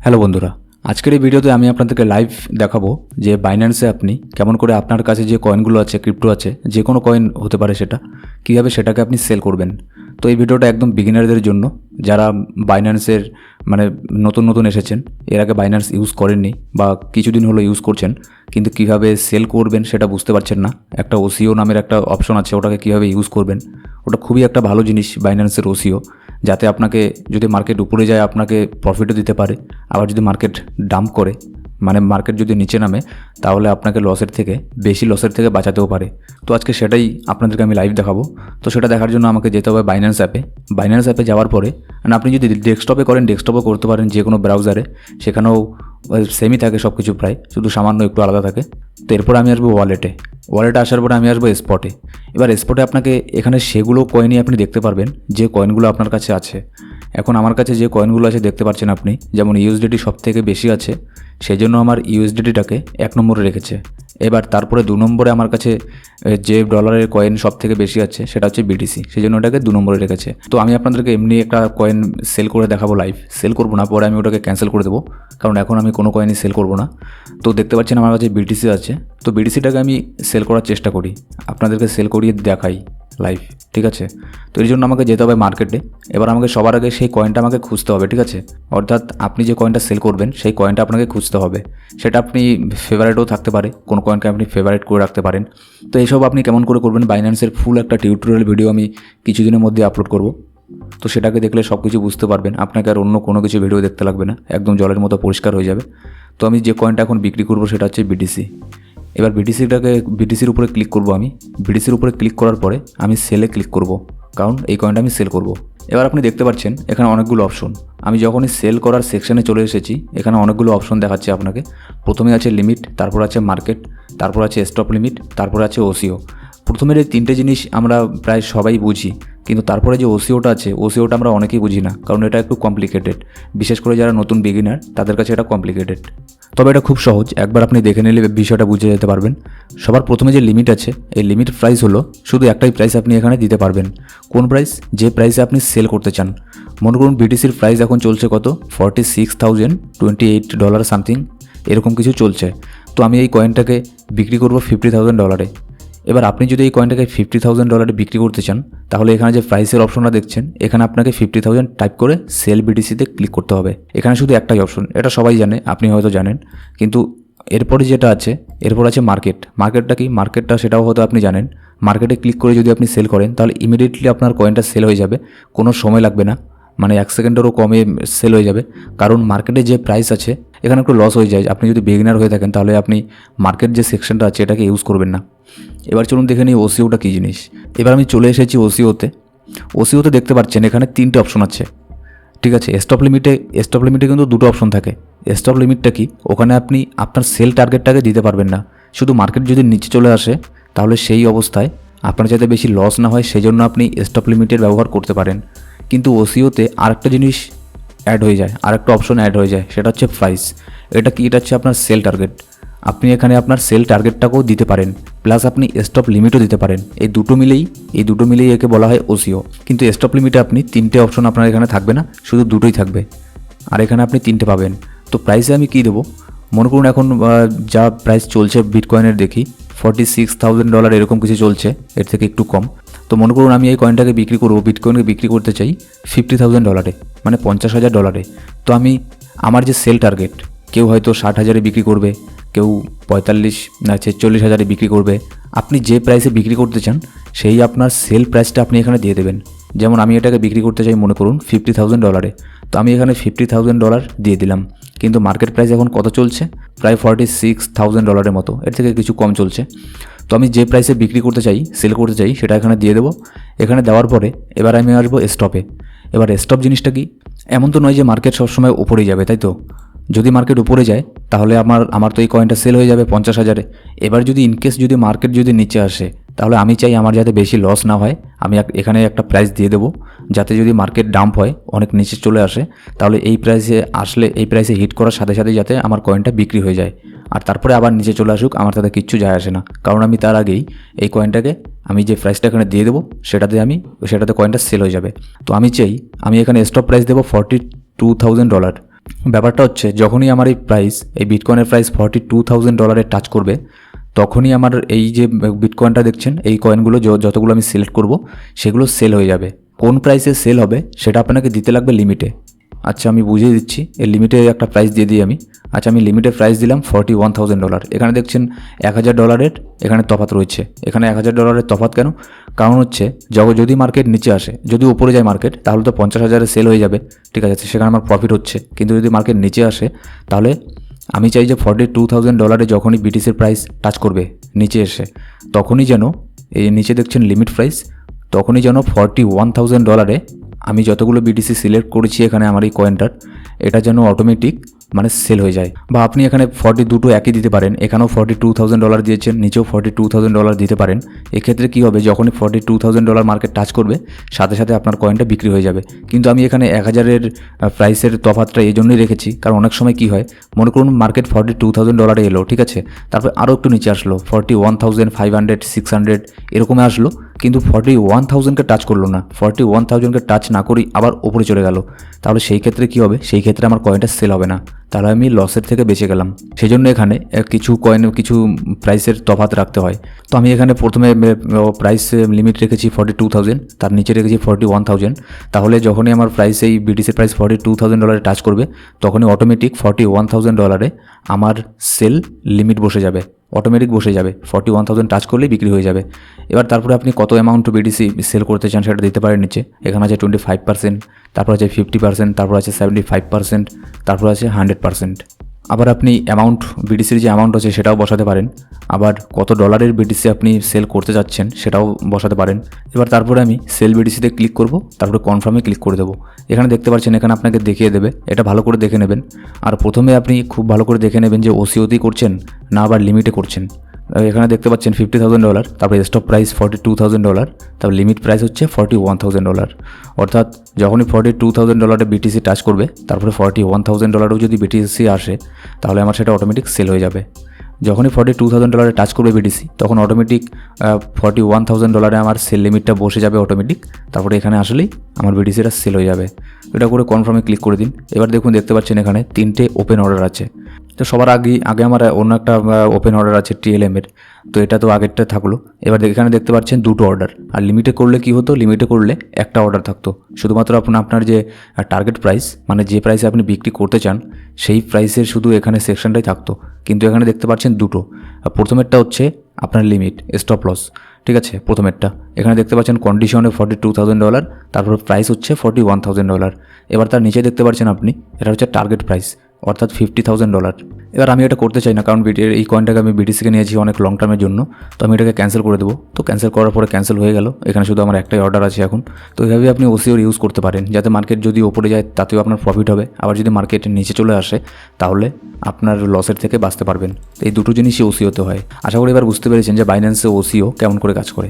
Hello বন্ধুরা, আজকের এই ভিডিওতে আমি আপনাদেরকে লাইভ দেখাবো যে বাইন্যান্সে আপনি কেমন করে আপনার কাছে যে কয়েনগুলো আছে, ক্রিপ্টো আছে, যে কোনো কয়েন হতে পারে, সেটা কীভাবে সেটাকে আপনি সেল করবেন। তো এই ভিডিওটা একদম বিগিনারদের জন্য, যারা বাইন্যান্সের নতুন এসেছেন, এর আগে বাইন্যান্স ইউজ করেননি বা কিছুদিন হলো ইউজ করছেন, কিন্তু কীভাবে সেল করবেন সেটা বুঝতে পারছেন না। একটা ওসিও নামের একটা অপশন আছে, ওটাকে কীভাবে ইউজ করবেন, ওটা খুবই একটা ভালো জিনিস বাইন্যান্সের ওসিও, যাতে আপনাকে যদি মার্কেট উপরে যায় আপনাকে প্রফিটও দিতে পারে, আবার যদি মার্কেট ডাম্প করে, মানে মার্কেট যদি নিচে নামে, তাহলে আপনাকে বেশি লসের থেকে বাঁচাতেও পারে। তো আজকে সেটাই আপনাদেরকে আমি লাইভ দেখাবো। তো সেটা দেখার জন্য আমাকে যেতে হবে বাইন্যান্স অ্যাপে যাওয়ার পরে, মানে আপনি যদি ডেস্কটপে করেন ডেস্কটপও করতে পারেন, যে কোনো ব্রাউজারে, সেখানেও সেমই থাকে সব কিছু, প্রায় শুধু সামান্য একটু আলাদা থাকে। তো এরপর আমি আসবো ওয়ালেটে আসার পরে আমি আসবো স্পটে। এবার স্পটে আপনাকে এখানে সেগুলো কয়েনই আপনি দেখতে পারবেন যে কয়েনগুলো আপনার কাছে আছে। এখন আমার কাছে যে কয়েনগুলো আছে দেখতে পাচ্ছেন আপনি, যেমন ইউএসডিটি সব থেকে বেশি আছে, সেই জন্য আমার ইউএসডিটিটাকে 1 নম্বরে রেখেছে। এবার তারপরে 2 নম্বরে আমার কাছে যে ডলারের কয়েন সব থেকে বেশি আছে সেটা হচ্ছে বিটিসি, সেই জন্য ওটাকে 2 নম্বরে রেখেছে। তো আমি আপনাদেরকে এমনি একটা কয়েন সেল করে দেখাবো, লাইভ সেল করবো না, পরে আমি ওটাকে ক্যান্সেল করে দেবো, কারণ এখন আমি কোনো কয়েনই সেল করবো না। তো দেখতে পাচ্ছেন আমার কাছে বিটিসি আছে, তো বিটিসিটাকে আমি সেল করার চেষ্টা করি, আপনাদেরকে সেল করিয়ে দেখাই লাইভ, ঠিক আছে। তো এর জন্য আমাকে যেতে হবে মার্কেটে। এবার আমাকে সবার আগে সেই কয়েনটা আমাকে খুঁজতে হবে, ঠিক আছে। অর্থাৎ আপনি যে কয়েনটা সেল করবেন সেই কয়েনটা আপনাকে খুঁজতে হবে। সেটা আপনি ফেভারিটও থাকতে পারে, কোনো কয়েনকে আপনি ফেভারিট করে রাখতে পারেন। তো এইসব আপনি কেমন করে করবেন, বাইন্যান্সের ফুল একটা টিউটোরিয়াল ভিডিও আমি কিছুদিনের মধ্যে আপলোড করব। তো সেটাকে দেখলে সব কিছু বুঝতে পারবেন, আপনাকে আর অন্য কোনো কিছু ভিডিও দেখতে লাগবে না, একদম জলের মতো পরিষ্কার হয়ে যাবে। তো আমি যে কয়েনটা এখন বিক্রি করবো সেটা হচ্ছে বিটিসি। এবার বিটিসির উপরে ক্লিক করব। আমি বিটিসির উপরে ক্লিক করার পরে আমি সেলে ক্লিক করব, কারণ এই কয়েনটা আমি সেল করব। এবার আপনি দেখতে পাচ্ছেন এখানে অনেকগুলো অপশন। আমি যখনই সেল করার সেকশনে চলে এসেছি, এখানে অনেকগুলো অপশন দেখাচ্ছে আপনাকে। প্রথমে আছে লিমিট, তারপর আছে মার্কেট, তারপর আছে স্টপ লিমিট, তারপর আছে ওসিও। প্রথমের এই 3টে জিনিস আমরা প্রায় সবাই বুঝি, কিন্তু তারপরে যে ওসিওটা আছে, ওসিওটা আমরা অনেকেই বুঝি না, কারণ এটা একটু কমপ্লিকেটেড। বিশেষ করে যারা নতুন বিগিনার তাদের কাছে এটা কমপ্লিকেটেড। তবে এটা খুব সহজ, একবার আপনি দেখে নিলে বিষয়টা বুঝে যেতে পারবেন। সবার প্রথমে যে লিমিট আছে, এই লিমিট প্রাইস হলো শুধু একটাই প্রাইস আপনি এখানে দিতে পারবেন। কোন প্রাইস? যে প্রাইসে আপনি সেল করতে চান। মনে করুন বিটিসির প্রাইস এখন চলছে কত, $46,028 সামথিং, এরকম কিছু চলছে। তো আমি এই কয়েনটাকে বিক্রি করবো $50,000। এবার আপনি যদি এই কয়েনটাকে $50,000 বিক্রি করতে চান, তাহলে এখানে যে প্রাইসের অপশনটা দেখছেন, এখানে আপনাকে 50,000 টাইপ করে সেল বিটিসিতে ক্লিক করতে হবে। এখানে শুধু একটাই অপশন, এটা সবাই জানে, আপনি হয়তো জানেন, কিন্তু এরপরে যেটা আছে, এরপর আছে মার্কেট। মার্কেটটা কি? মার্কেটটা সেটাও হয়তো আপনি জানেন। মার্কেটে ক্লিক করে যদি আপনি সেল করেন, তাহলে ইমিডিয়েটলি আপনার কয়েনটা সেল হয়ে যাবে, কোনো সময় লাগবে না, মানে 1 সেকেন্ডেরও কমে সেল হয়ে যাবে। কারণ মার্কেটে যে প্রাইস আছে, এখানে একটু লস হয়ে যায়। আপনি যদি বিগিনার হয়ে থাকেন, তাহলে আপনি মার্কেট যে সেকশনটা আছে এটাকে ইউজ করবেন না। এবার চলুন দেখে নিই ওসিওটা কী জিনিস। এবার আমি চলে এসেছি ওসিওতে দেখতে পাচ্ছেন এখানে 3টে অপশন আছে, ঠিক আছে। স্টপ লিমিটে কিন্তু 2টো অপশন থাকে। স্টপ লিমিটটা কি? ওখানে আপনি আপনার সেল টার্গেটটাকে দিতে পারবেন না। শুধু মার্কেট যদি নিচে চলে আসে, তাহলে সেই অবস্থায় আপনার যাতে বেশি লস না হয়, সেই জন্য আপনি স্টপ লিমিটের ব্যবহার করতে পারেন। কিন্তু ওসিওতে আরেকটা জিনিস অ্যাড হয়ে যায়, আরেকটা অপশন অ্যাড হয়ে যায়, সেটা হচ্ছে প্রাইস। এটা কি? এটা হচ্ছে আপনার সেল টার্গেট। আপনি এখানে আপনার সেল টার্গেটটাকেও দিতে পারেন, প্লাস আপনি স্টপ লিমিটও দিতে পারেন। এই দুটো মিলেই একে বলা হয় ওসিও। কিন্তু স্টপ লিমিটে আপনি 3টে অপশন আপনার এখানে থাকবে না, শুধু 2টোই থাকবে, আর এখানে আপনি 3টে পাবেন। তো প্রাইসে আমি কী দেবো? মনে করুন এখন যা প্রাইস চলছে বিটকয়েনের দেখি $46,000 এরকম কিছু চলছে, এর থেকে একটু কম। তো মনে করুন আমি এই কয়েনটাকে বিক্রি করবো, বিটকয়েনকে বিক্রি করতে চাই $50,000, মানে $50,000। তো আমি আমার যে সেল টার্গেট, কেউ হয়তো 60,000-এ বিক্রি করবে, কেউ 46,000 বিক্রি করবে। আপনি যে প্রাইসে বিক্রি করতে চান, সেই আপনার সেল প্রাইসটা আপনি এখানে দিয়ে দেবেন। যেমন আমি এটাকে বিক্রি করতে চাই মনে করুন $50,000, তো আমি এখানে $50,000 দিয়ে দিলাম। কিন্তু মার্কেট প্রাইস এখন কত চলছে? প্রায় $46,000 মতো, এর থেকে কিছু কম চলছে। তো আমি যে প্রাইসে বিক্রি করতে চাই, সেল করতে চাই, সেটা এখানে দিয়ে দেবো। এখানে দেওয়ার পরে এবার আমি আসবো স্টপে। এবার স্টপ জিনিসটা কি? এমন তো নয় যে মার্কেট সবসময় উপরেই যাবে, তাই তো? যদি মার্কেট উপরে যায়, তাহলে আমার তো এই কয়েনটা সেল হয়ে যাবে 50,000-এ। এবার যদি ইনকেস যদি মার্কেট যদি নিচে আসে, তাহলে আমি চাই আমার যাতে বেশি লস না হয়, আমি এখানে একটা প্রাইস দিয়ে দেবো, যাতে যদি মার্কেট ডাম্প হয়, অনেক নিচে চলে আসে, তাহলে এই প্রাইসে হিট করার সাথে সাথে যাতে আমার কয়েনটা বিক্রি হয়ে যায়। আর তারপরে আবার নিচে চলে আসুক, আমার তাতে কিচ্ছু যায় আসে না, কারণ আমি তার আগেই এই কয়েনটাকে আমি যে প্রাইসটা এখানে দিয়ে দেবো, সেটাতে কয়েনটা সেল হয়ে যাবে। তো আমি চাই আমি এখানে স্টপ প্রাইস দেবো $42,000, ব্যাপারটা হচ্ছে যখনই আমার এই বিটকয়েনের প্রাইস $42,000 টাচ করবে, তখনই আমার এই যে বিটকয়েনটা দেখছেন, এই কয়েনগুলো যতগুলো আমি সিলেক্ট করব সেগুলো সেল হয়ে যাবে। কোন প্রাইসে সেল হবে সেটা আপনাকে দিতে লাগবে লিমিটে। আচ্ছা, আমি বুঝিয়ে দিচ্ছি। এই লিমিটে একটা প্রাইস দিয়ে দিই আমি। আচ্ছা, আমি লিমিটের প্রাইস দিলাম $41,000। এখানে দেখছেন $1,000 এখানে তফাৎ রয়েছে। এখানে $1,000 তফাৎ কেন? কারণ হচ্ছে যদি মার্কেট নিচে আসে, যদি উপরে যায় মার্কেট, তাহলে তো 50,000-এ সেল হয়ে যাবে, ঠিক আছে, সেখানে আমার প্রফিট হচ্ছে। কিন্তু যদি মার্কেট নিচে আসে, তাহলে আমি চাই যে $42,000 যখনই বিটিসির প্রাইস টাচ করবে নিচে এসে, তখনই যেন এই নিচে দেখছেন লিমিট প্রাইস, তখনই যেন $41,000-এ আমি যতগুলো বিটিসি সিলেক্ট করেছি এখানে আমার এই কয়েনটার, এটা যেন অটোমেটিক মানে সেল হয়ে যায়। বা আপনি এখানে দুটো একই দিতে পারেন, এখানেও $42,000 দিয়েছেন, নিচেও $42,000 দিতে পারেন। এক্ষেত্রে কী হবে, যখনই $42,000 মার্কেট টাচ করবে, সাথে সাথে আপনার কয়েনটা বিক্রি হয়ে যাবে। কিন্তু আমি এখানে 1,000-এর প্রাইসের তফাৎটা এই জন্যই রেখেছি, কারণ অনেক সময় কী হয়, মনে করুন মার্কেট $42,000 এলো, ঠিক আছে, তারপর আরও একটু নিচে আসলো, 41,500, 600 এরকমই আসলো, কিন্তু 41,000-কে টাচ করলো না, 41,000-কে টাচ না করেই আবার ওপরে চলে গেল। তাহলে সেই ক্ষেত্রে কী হবে, সেই ক্ষেত্রে আমার কয়েনটা সেল হবে না, তাহলে আমি লসের থেকে বেঁচে গেলাম। সেই জন্য এখানে কিছু প্রাইসের তফাৎ রাখতে হয়। তো আমি এখানে প্রথমে প্রাইস লিমিট রেখেছি 42,000, তার নিচে রেখেছি 41,000। তাহলে যখনই আমার প্রাইস এই বিটিসির প্রাইস $42,000 টাচ করবে, তখনই অটোমেটিক $41,000-এ আমার সেল লিমিট বসে যাবে, অটোমেটিক বসে যাবে। 41,000 টাচ করলেই বিক্রি হয়ে যাবে। এবার তারপরে আপনি কত অ্যামাউন্ট বিটিসি সেল করতে চান সেটা দিতে পারেন নিচে। এখানে আছে 25%, তারপর আছে 50%, তারপর আছে 75%, তারপর আছে 100%। আবার আপনি বিটিসির যে অ্যামাউন্ট আছে সেটাও বসাতে পারেন। আবার কত ডলারের বিটিসি আপনি সেল করতে যাচ্ছেন সেটাও বসাতে পারেন। এবার তারপরে আমি সেল বিটিসিতে ক্লিক করব, তারপরে কনফার্মে ক্লিক করে দেবো। এখানে দেখতে পাচ্ছেন, এখানে আপনাকে দেখিয়ে দেবে, এটা ভালো করে দেখে নেবেন। আর প্রথমে আপনি খুব ভালো করে দেখে নেবেন যে ওসিওতেই করছেন না আবার লিমিটে করছেন। এখানে দেখতে পাচ্ছেন $50,000, তারপরে স্টপ প্রাইস $42,000, তারপর লিমিট প্রাইস হচ্ছে $41,000। অর্থাৎ যখনই $42,000 বিটিসি টাচ করবে, তারপরে $41,000-ও যদি বিটিসি আসে, তাহলে আমার সেটা অটোমেটিক সেল হয়ে যাবে। যখনই $42,000 টাচ করবে বিটিসি, তখন অটোমেটিক $41,000-এ আমার সেল লিমিটটা বসে যাবে অটোমেটিক। তারপরে এখানে আসলেই আমার বিটিসিটা সেল হয়ে যাবে। এটা করে কনফার্মে ক্লিক করে দিন। এবার দেখুন, দেখতে পাচ্ছেন এখানে 3টে ওপেন অর্ডার আছে। তো সবার আগে আমার অন্য একটা ওপেন অর্ডার আছে TLM-এর, তো এটা তো আগেরটা থাকলো। এবার এখানে দেখতে পাচ্ছেন 2টো অর্ডার। আর লিমিটে করলে কি হতো, লিমিটে করলে একটা অর্ডার থাকতো, শুধুমাত্র আপনার যে টার্গেট প্রাইস, মানে যে প্রাইসে আপনি বিক্রি করতে চান সেই প্রাইসের শুধু এখানে সেকশনটাই থাকতো। কিন্তু এখানে দেখতে পাচ্ছেন দুটো। প্রথমেরটা হচ্ছে আপনার লিমিট, স্টপ লস, ঠিক আছে, প্রথমেরটা। এখানে দেখতে পাচ্ছেন কন্ডিশনে $42,000, তারপর প্রাইস হচ্ছে $41,000। এবার তার নিচে দেখতে পাচ্ছেন আপনি, এটা হচ্ছে টার্গেট প্রাইস, অর্থাৎ $50,000। এবার আমি এটা করতে চাই না, কারণ এই কয়েনটাকে আমি বিটিসিকে নিয়েছি অনেক লং টার্মের জন্য, তো আমি এটাকে ক্যান্সেল করে দেবো। তো ক্যান্সেল করার পরে ক্যান্সেল হয়ে গেল। এখানে শুধু আমার একটাই অর্ডার আছে এখন। তো এইভাবে আপনি ওসিওর ইউজ করতে পারেন, যাতে মার্কেট যদি ওপরে যায় তাতেও আপনার প্রফিট হবে, আবার যদি মার্কেট নিচে চলে আসে তাহলে আপনার লসের থেকে বাঁচতে পারবেন। এই দুটো জিনিসই ওসিওতে হয়। আশা করি এবার বুঝতে পেরেছেন যে বাইন্যান্সে ওসিও কেমন করে কাজ করে।